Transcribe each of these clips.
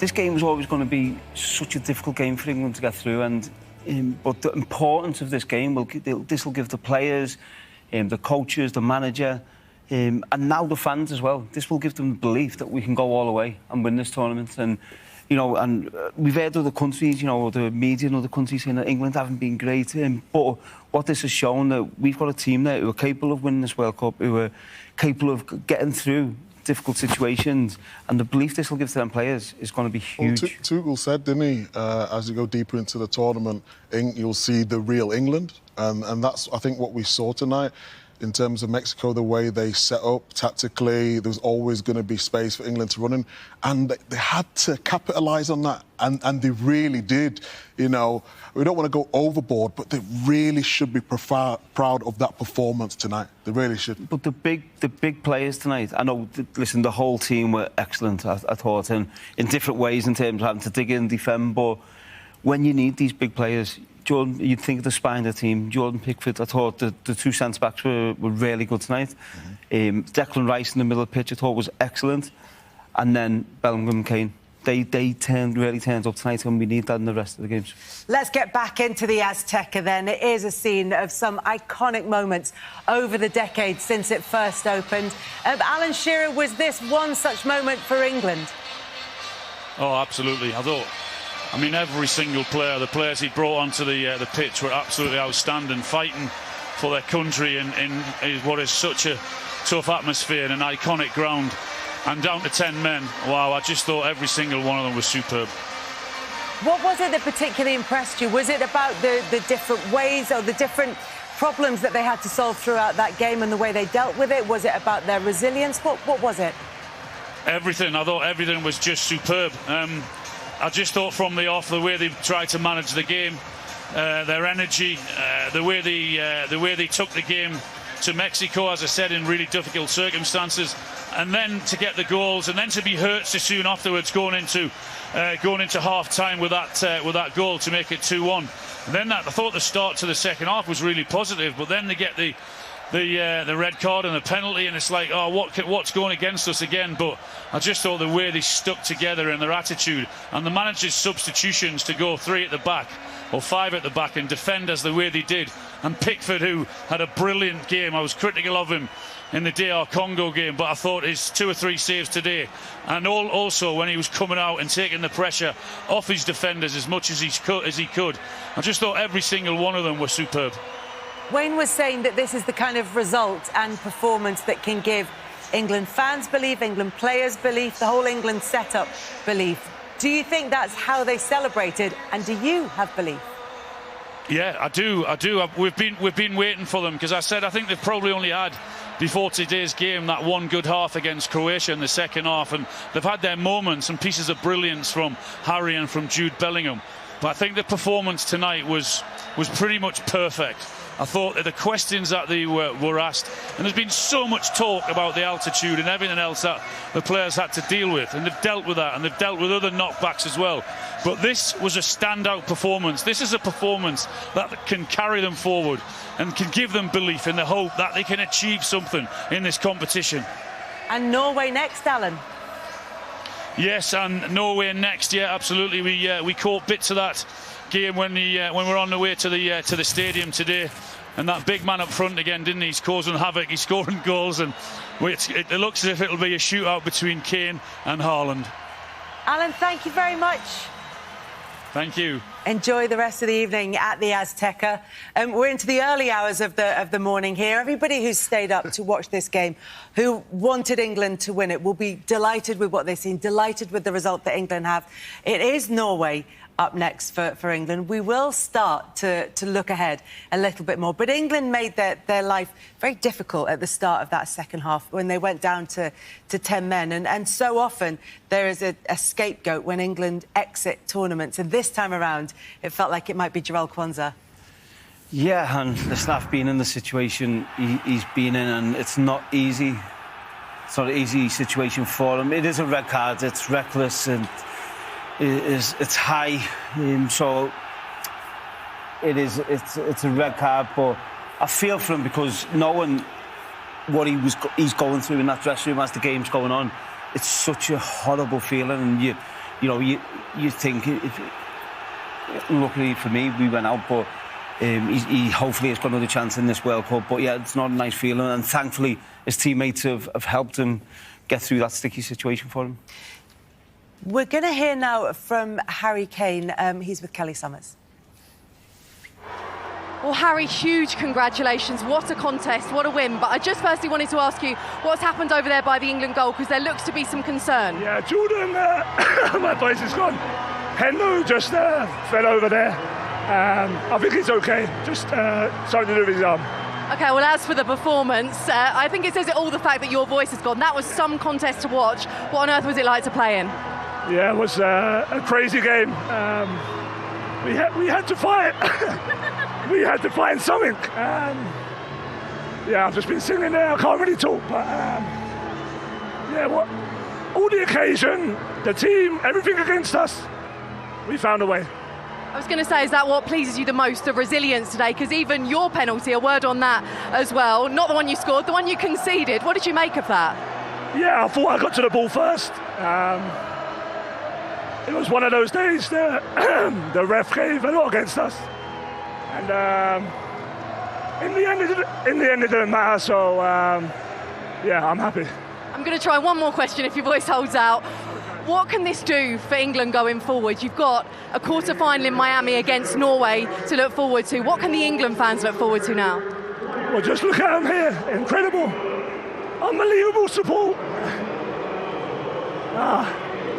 this game was always going to be such a difficult game for England to get through, and but the importance of this game this will give the players, the coaches, the manager, and now the fans as well. This will give them the belief that we can go all the way and win this tournament. And we've heard other countries, the media in other countries saying that England haven't been great. But what this has shown, that we've got a team there who are capable of winning this World Cup, who are capable of getting through difficult situations, and the belief this will give to them players is going to be huge. Well, Tuchel said, didn't he, as you go deeper into the tournament, you'll see the real England, and that's, I think, what we saw tonight. In terms of Mexico, the way they set up tactically, there was always going to be space for England to run in, and they had to capitalise on that, and they really did. We don't want to go overboard, but they really should be proud of that performance tonight. They really should. But the big players tonight, I know, listen, the whole team were excellent, I thought, and in different ways in terms of having to dig in and defend, but when you need these big players, Jordan, you'd think of the spine of the team. Jordan Pickford, I thought the two centre-backs were really good tonight. Declan Rice in the middle of the pitch, I thought was excellent. And then Bellingham and Kane. They really turned up tonight, and we need that in the rest of the games. Let's get back into the Azteca then. It is a scene of some iconic moments over the decades since it first opened. Alan Shearer, was this one such moment for England? Oh, absolutely. I mean, every single player, the players he brought onto the pitch were absolutely outstanding, fighting for their country in what is such a tough atmosphere and an iconic ground. And down to 10 men, wow, I just thought every single one of them was superb. What was it that particularly impressed you? Was it about the different ways or the different problems that they had to solve throughout that game and the way they dealt with it? Was it about their resilience? What was it? Everything. I thought everything was just superb. I just thought from the off, the way they tried to manage the game, their energy, the way they took the game to Mexico, as I said, in really difficult circumstances, and then to get the goals, and then to be hurt so soon afterwards, going into half time with that goal to make it 2-1. And then I thought the start to the second half was really positive, but then they get the red card and the penalty, and it's like, oh, what's going against us again? But I just thought the way they stuck together and their attitude, and the manager's substitutions to go 3 at the back or 5 at the back and defend as the way they did, and Pickford, who had a brilliant game. I was critical of him in the DR Congo game, but I thought his 2 or 3 saves today, and also when he was coming out and taking the pressure off his defenders as much as he could, I just thought every single one of them was superb. Wayne was saying that this is the kind of result and performance that can give England fans belief, England players belief, the whole England setup belief. Do you think that's how they celebrated, and do you have belief? Yeah, I do. We've been waiting for them, because I think they've probably only had, before today's game, that one good half against Croatia in the second half, and they've had their moments and pieces of brilliance from Harry and from Jude Bellingham. But I think the performance tonight was pretty much perfect. I thought that the questions that they were asked, and there's been so much talk about the altitude and everything else that the players had to deal with, and they've dealt with that, and they've dealt with other knockbacks as well. But this was a standout performance. This is a performance that can carry them forward and can give them belief in the hope that they can achieve something in this competition. And Norway next, Alan? Yes, and Norway next. Yeah, absolutely. We caught bits of that game when we're on the way to the stadium today, and that big man up front again, didn't he? He's causing havoc, he's scoring goals, and it looks as if it'll be a shootout between Kane and Haaland. Alan, thank you very much. Thank you. Enjoy the rest of the evening at the Azteca. We're into the early hours of the morning here. Everybody who's stayed up to watch this game, who wanted England to win it, will be delighted with what they've seen, delighted with the result that England have. It is Norway up next for England. We will start to look ahead a little bit more. But England made their life very difficult at the start of that second half when they went down to 10 men. And so often there is a scapegoat when England exit tournaments. And this time around, it felt like it might be Jarell Quansah. Yeah, and listen, I've been in the situation he's been in, and it's not easy. It's not an easy situation for him. It is a red card. It's reckless, and it's high, so it's a red card. But I feel for him, because knowing what he's going through in that dressing room as the game's going on, it's such a horrible feeling, and you know, you think, luckily for me, we went out, but he hopefully has got another chance in this World Cup. But yeah, it's not a nice feeling, and thankfully his teammates have helped him get through that sticky situation for him. We're going to hear now from Harry Kane. He's with Kelly Summers. Well, Harry, huge congratulations. What a contest, what a win. But I just firstly wanted to ask you what's happened over there by the England goal, because there looks to be some concern. Yeah, Jordan, my voice is gone. Hendo just fell over there. I think he's okay, just something to do with his arm. OK, well, as for the performance, I think it says it all, the fact that your voice has gone. That was some contest to watch. What on earth was it like to play in? Yeah, it was a crazy game. We had to fight. We had to find something. Yeah, I've just been singing there. I can't really talk, but yeah, all the occasion, the team, everything against us, we found a way. I was going to say, is that what pleases you the most, the resilience today? Because even your penalty, a word on that as well, not the one you scored, the one you conceded. What did you make of that? Yeah, I thought I got to the ball first. It was one of those days that the ref gave a lot against us. And in the end, it didn't matter. So, yeah, I'm happy. I'm going to try one more question if your voice holds out. What can this do for England going forward? You've got a quarter-final in Miami against Norway to look forward to. What can the England fans look forward to now? Well, just look at them here. Incredible. Unbelievable support.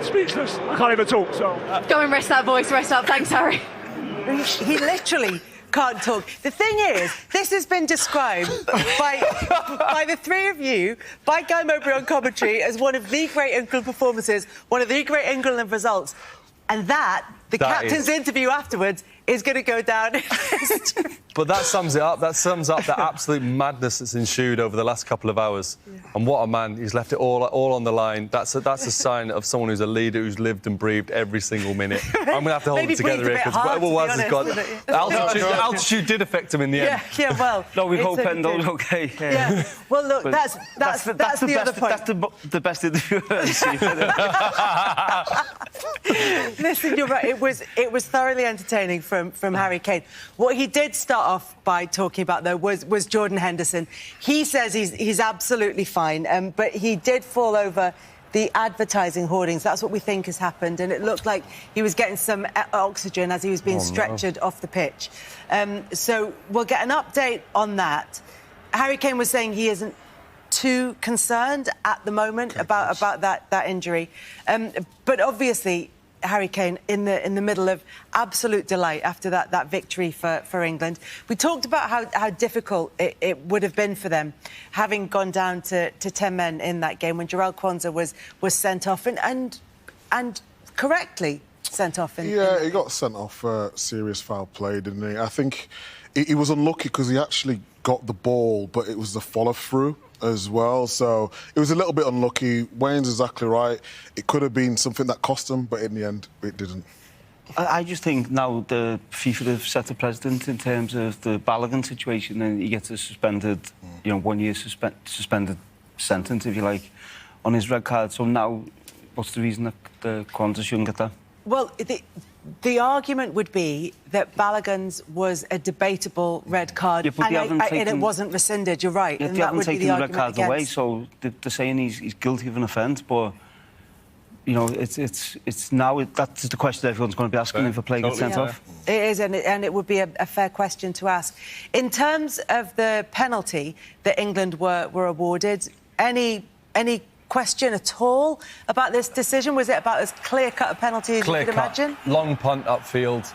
Speechless. I can't even talk, so... Go and rest that voice. Rest up. Thanks, Harry. He literally can't talk. The thing is, this has been described by the three of you, by Guy Mowbray on commentary, as one of the great England performances, one of the great England results. And the captain's interview afterwards is going to go down in history. But that sums it up. That sums up the absolute madness that's ensued over the last couple of hours. Yeah. And what a man. He's left it all on the line. That's a sign of someone who's a leader, who's lived and breathed every single minute. I'm going to have to hold it together here, because altitude did affect him in the end. Yeah, well... No, we hope Endo's okay. Yeah. Well, look, that's the other point. That's the best interview I've seen. Listen, you're right. It was thoroughly entertaining from Harry Kane. What he did start off by talking about, though, was Jordan Henderson. He says he's absolutely fine, but he did fall over the advertising hoardings. That's what we think has happened, and it looked like he was getting some oxygen as he was being stretchered off the pitch. So we'll get an update on that. Harry Kane was saying he isn't too concerned at the moment about that injury, but obviously Harry Kane in the middle of absolute delight after that victory for England. We talked about how difficult it would have been for them, having gone down to 10 men in that game when Jarell Quansah was sent off and correctly sent off. He got sent off for serious foul play, didn't he? I think he was unlucky because he actually got the ball, but it was the follow-through as well, so it was a little bit unlucky. Wayne's exactly right. It could have been something that cost him, but in the end, it didn't. I just think now the FIFA have set a precedent in terms of the Balogun situation, and he gets a suspended, 1 year suspended sentence, if you like, on his red card. So now, what's the reason that the Quansah shouldn't get that? Well, the argument would be that Balogun's was a debatable red card, and it wasn't rescinded. You're right. Yeah, and they haven't would taken be the the red cards away, so they're saying he's guilty of an offence, but... it's now that's the question everyone's going to be asking if a player gets sent off. It is, and it would be a fair question to ask. In terms of the penalty that England were awarded, any question at all about this decision? Was it about as clear-cut a penalty as you could imagine? Long punt upfield.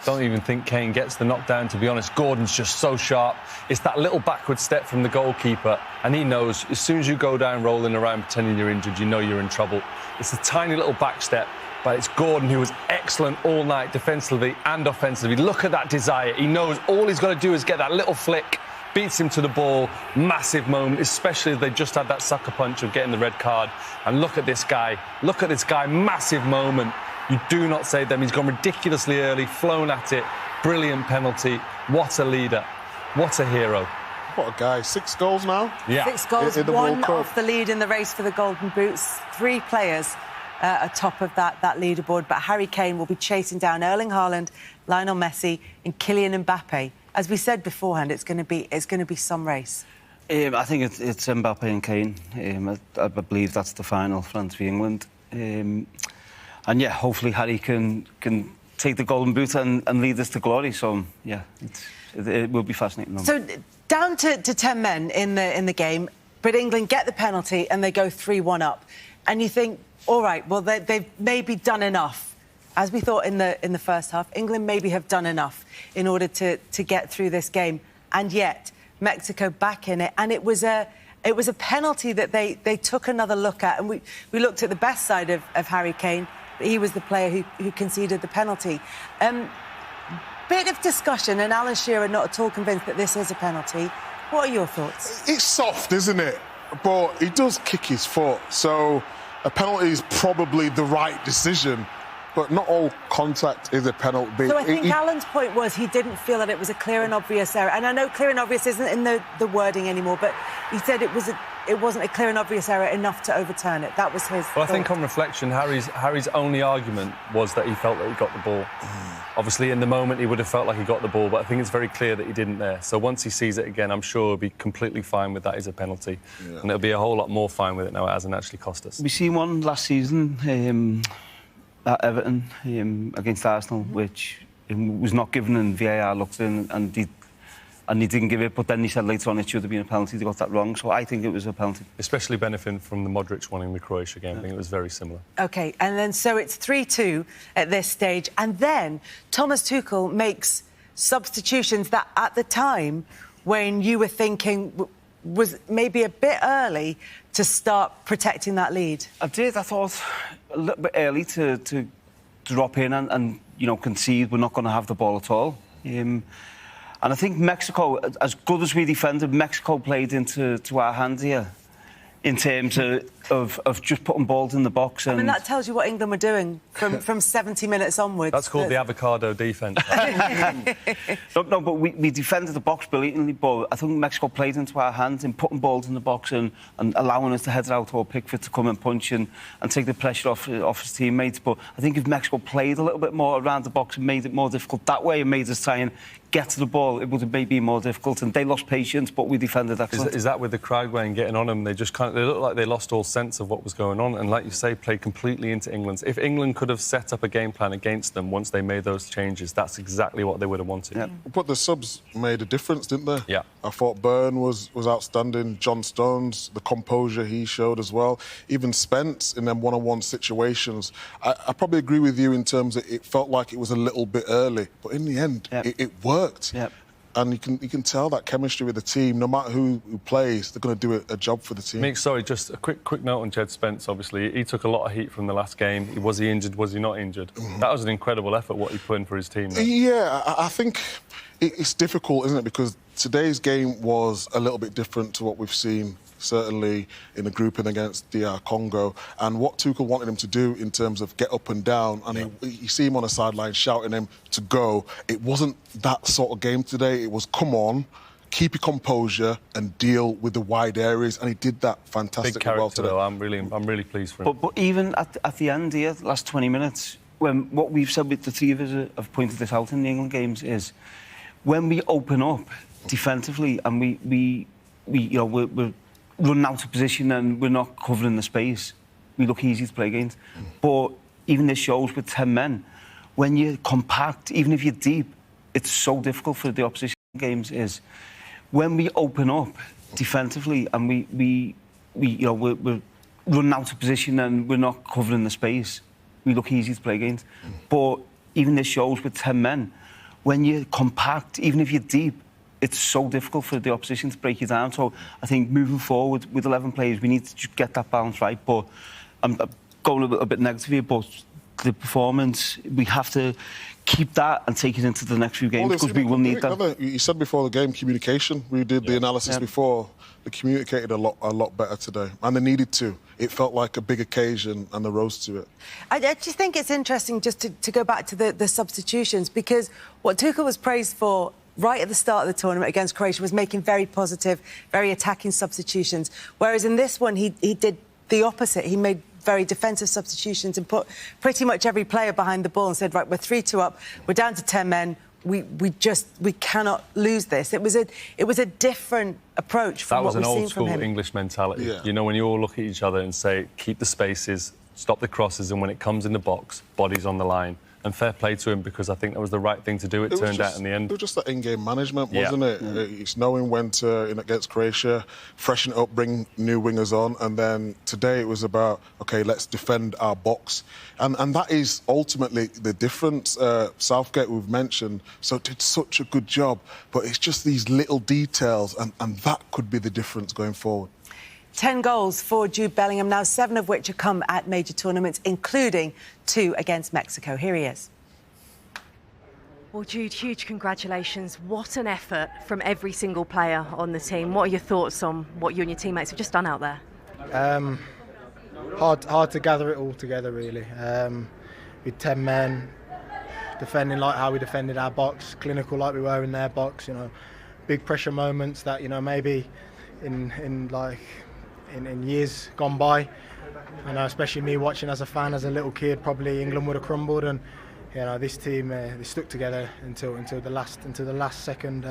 Don't even think Kane gets the knockdown, to be honest. Gordon's just so sharp. It's that little backward step from the goalkeeper, and he knows as soon as you go down rolling around pretending you're injured, you know you're in trouble. It's a tiny little back step, but it's Gordon who was excellent all night defensively and offensively. Look at that desire. He knows all he's got to do is get that little flick, beats him to the ball. Massive moment, especially as they just had that sucker punch of getting the red card. And look at this guy. Look at this guy. Massive moment. You do not say them. He's gone ridiculously early, flown at it. Brilliant penalty. What a leader. What a hero. What a guy. 6 goals now? Yeah. 6 goals, in the one World Cup. off the lead in the race for the Golden Boots. 3 players atop of that leaderboard. But Harry Kane will be chasing down Erling Haaland, Lionel Messi and Kylian Mbappe. As we said beforehand, it's going to be some race. I think it's Mbappe and Kane. I believe that's the final, France v England. And yeah, hopefully Harry can take the golden boot and lead us to glory. So yeah, it will be fascinating. So down to 10 men in the game, but England get the penalty and they go 3-1 up. And you think, all right, well they've maybe done enough. As we thought in the first half, England maybe have done enough in order to get through this game. And yet Mexico back in it, and it was a penalty that they took another look at, and we looked at the best side of Harry Kane. He was the player who conceded the penalty. Bit of discussion, and Alan Shearer not at all convinced that this is a penalty. What are your thoughts? It's soft, isn't it? But he does kick his foot, so a penalty is probably the right decision. But not all contact is a penalty. So I think Alan's point was he didn't feel that it was a clear and obvious error. And I know clear and obvious isn't in the wording anymore, but he said it wasn't a clear and obvious error enough to overturn it. That was his Well, thought. I think on reflection, Harry's only argument was that he felt that he got the ball. Obviously, in the moment, he would have felt like he got the ball, but I think it's very clear that he didn't there. So once he sees it again, I'm sure he'll be completely fine with that as a penalty. Yeah. And it'll be a whole lot more fine with it now. It hasn't actually cost us. We seen one last season at Everton against Arsenal, which was not given, and VAR looked in and he didn't give it, but then he said later on it should have been a penalty. They got that wrong, so I think it was a penalty. Especially benefiting from the Modric one in the Croatia game. I think it was very similar. OK, and then so it's 3-2 at this stage, and then Thomas Tuchel makes substitutions that at the time when you were thinking was maybe a bit early to start protecting that lead. I did. I thought a little bit early to drop in and you know, concede we're not going to have the ball at all. And I think Mexico, as good as we defended, Mexico played into our hands here in terms of just putting balls in the box. And I mean, that tells you what England were doing from 70 minutes onwards. That's called the avocado defence. No, but we defended the box brilliantly, but I think Mexico played into our hands in putting balls in the box and allowing us to head it out or Pickford to come and punch and take the pressure off his teammates. But I think if Mexico played a little bit more around the box and made it more difficult that way and made us try and get to the ball, it would have maybe been more difficult. And they lost patience, but we defended excellent. Is that with the crowd way and getting on them? They looked like they lost all sense of what was going on, and like you say, played completely into England. If England could have set up a game plan against them once they made those changes, that's exactly what they would have wanted. Yeah. But the subs made a difference, didn't they? Yeah. I thought Byrne was outstanding. John Stones, the composure he showed as well. Even Spence in them one-on-one situations. I probably agree with you in terms of it felt like it was a little bit early, but in the end, it worked. Yep. And you can tell that chemistry with the team. No matter who plays, they're going to do a job for the team. Mick, sorry, just a quick note on Jed Spence. Obviously, he took a lot of heat from the last game. Was he injured? Was he not injured? That was an incredible effort what he put in for his team. Though. Yeah, I think it's difficult, isn't it? Because today's game was a little bit different to what we've seen, certainly in the grouping against DR Congo, and what Tuchel wanted him to do in terms of get up and down, and you see him on the sideline shouting him to go. It wasn't that sort of game today. It was, come on, keep your composure and deal with the wide areas, and he did that fantastically Big character, well today. though. I'm really pleased for him. But even at the end here, the last 20 minutes, when what we've said with the three of us have pointed this out in the England games is when we open up defensively and we you know, we're running out of position and we're not covering the space, we look easy to play against. But even this shows with 10 men, when you're compact, even if you're deep, it's so difficult for the opposition games is when we open up defensively and we you know, we're running out of position and we're not covering the space, we look easy to play against. But even this shows with 10 men, when you're compact, even if you're deep, it's so difficult for the opposition to break you down. So I think moving forward with 11 players, we need to just get that balance right. But I'm going a little bit negative here, but the performance, we have to keep that and take it into the next few games because we will need that. You said before the game, communication. We did the analysis before. They communicated a lot better today, and they needed to. It felt like a big occasion, and they rose to it. I just think it's interesting just to go back to the substitutions, because what Tuchel was praised for right at the start of the tournament against Croatia was making very positive, very attacking substitutions. Whereas in this one, he did the opposite. He made very defensive substitutions and put pretty much every player behind the ball and said, right, we're 3-2 up, we're down to 10 men. We cannot lose this. It was a different approach from what we've seen from him. That was an old school English mentality. Yeah. You know, when you all look at each other and say, keep the spaces, stop the crosses, and when it comes in the box, bodies on the line. And fair play to him, because I think that was the right thing to do. It turned out in the end. It was just that in-game management, wasn't it? It's knowing when to, against Croatia, freshen it up, bring new wingers on, and then today it was about, OK, let's defend our box. And that is ultimately the difference. Southgate, we've mentioned, so did such a good job, but it's just these little details, and that could be the difference going forward. 10 goals for Jude Bellingham now, 7 of which have come at major tournaments, including 2 against Mexico. Here he is. Well, Jude, huge congratulations. What an effort from every single player on the team. What are your thoughts on what you and your teammates have just done out there? Hard to gather it all together, really. With 10 men, defending like how we defended our box, clinical like we were in their box, big pressure moments that, maybe in years gone by, especially me watching as a fan, as a little kid, probably England would have crumbled, and this team they stuck together until the last second.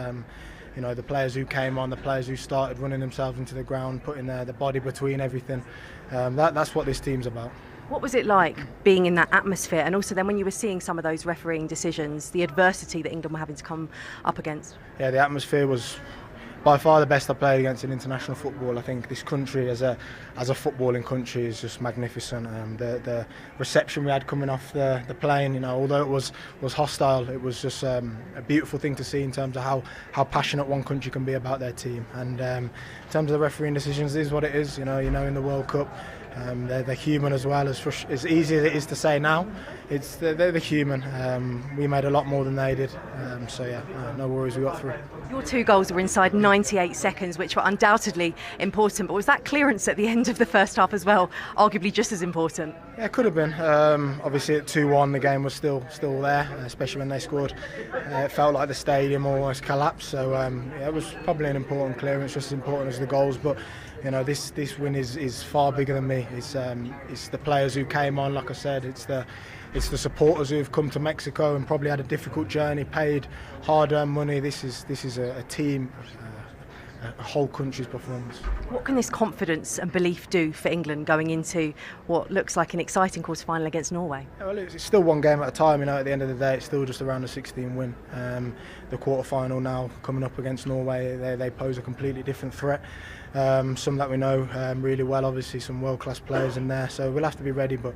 The players who came on, the players who started running themselves into the ground, putting the body between everything. That's what this team's about. What was it like being in that atmosphere, and also then when you were seeing some of those refereeing decisions, the adversity that England were having to come up against? Yeah, the atmosphere was by far the best I played against in international football. I think this country, as a footballing country, is just magnificent. The reception we had coming off the plane, although it was hostile, it was just a beautiful thing to see in terms of how passionate one country can be about their team. And in terms of the refereeing decisions, it is what it is. In the World Cup, they're human as well. As easy as it is to say now, they're human. We made a lot more than they did, no worries, we got through. Your 2 goals were inside 98 seconds, which were undoubtedly important, but was that clearance at the end of the first half as well arguably just as important? Yeah, it could have been. Obviously at 2-1 the game was still there, especially when they scored. It felt like the stadium almost collapsed, so it was probably an important clearance, just as important as the goals. But this win is far bigger than me. It's the players who came on, like I said. It's the supporters who've come to Mexico and probably had a difficult journey, paid hard-earned money. This is a team, a whole country's performance. What can this confidence and belief do for England going into what looks like an exciting quarter-final against Norway? Well, it's still one game at a time. At the end of the day, it's still just around a 16 win. The quarter-final now coming up against Norway, they pose a completely different threat. Some that we know really well, obviously some world-class players in there, so we'll have to be ready. But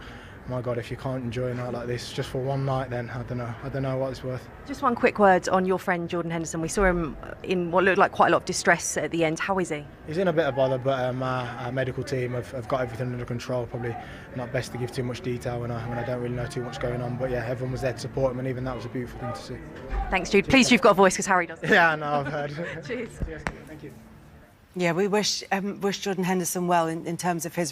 my God, if you can't enjoy a night like this just for one night, then I don't know what it's worth. Just one quick word on your friend Jordan Henderson. We saw him in what looked like quite a lot of distress at the end. How is he? He's in a bit of bother, but our medical team have got everything under control. Probably not best to give too much detail when I don't really know too much going on. But yeah, everyone was there to support him, and even that was a beautiful thing to see. Thanks, Jude. Please, you've got a voice because Harry doesn't. Yeah, I know, I've heard. Cheers. Thank you. Yeah, we wish Jordan Henderson well in terms of his